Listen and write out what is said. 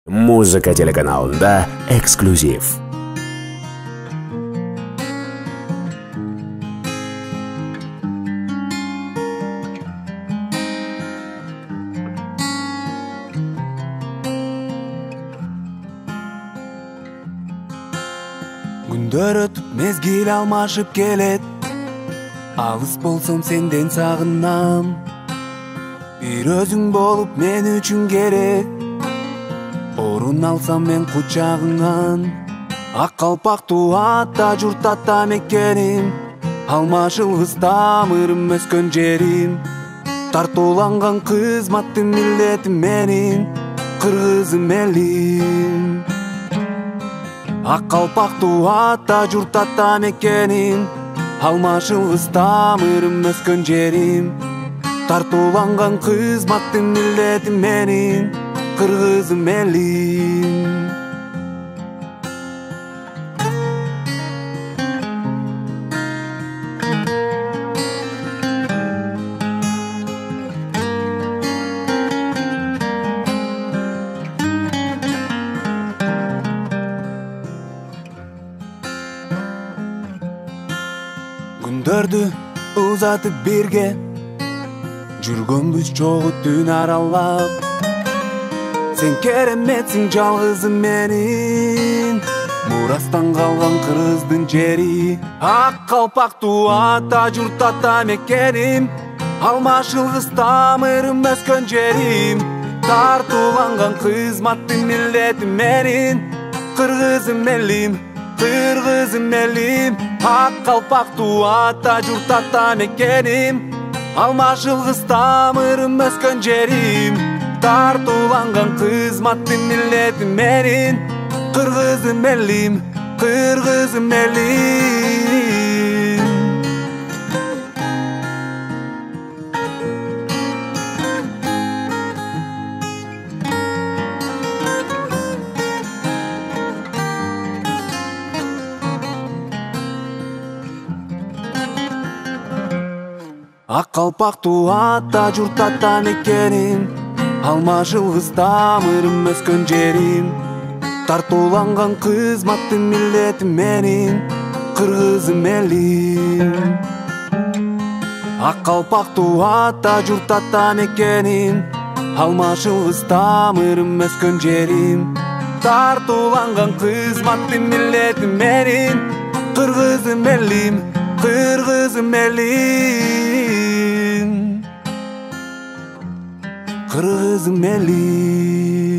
Музыка телеканалында эксклюзив. Күндөр өтүп мезгил алмашып келет, алыс болсом сенден сагынам. Бир өзүң болуп мен үчүн керек, орун алсам мен кучагыңан. Ак калпактуу ата журт ата мекеним, алмашылгыс тамырым өскөн жерим. Тартууланган кызматтын милдетим менин, кыргызым элим. Ак калпактуу ата журт ата мекеним, алмашылгыс тамырым өскөн жерим. Тартууланган кызматтын милдетим менин, кыргызым элим. Күндөрдү узатып бирге жүргөнбүз чогуу түн аралап. Сен кереметсиң жалгызым менин, мурастан калган кыргыздын жери. Ак калпактуу ата журт ата мекеним, алмашылгыс тамырым өскөн жерим. Тартууланган кызматтын милдетим менин, кыргызым элим, кыргызым элим. Ак калпактуу ата журт ата мекеним, алмашылгыс тамырым өскөн жерим. Тартууланган кызматтын милдетим менин, кыргызым элим, кыргызым элим. Ак калпактуу ата журт ата мекеним, алмашылгыс тамырым өскөн жерим. Тартууланган кызматтын милдетим менин, кыргызым элим. Ак калпактуу ата журт ата мекеним, алмашылгыс тамырым өскөн жерим. Тартууланган кызматтын милдетим менин, кыргызым элим, кыргызым элим. Кыргызым элим.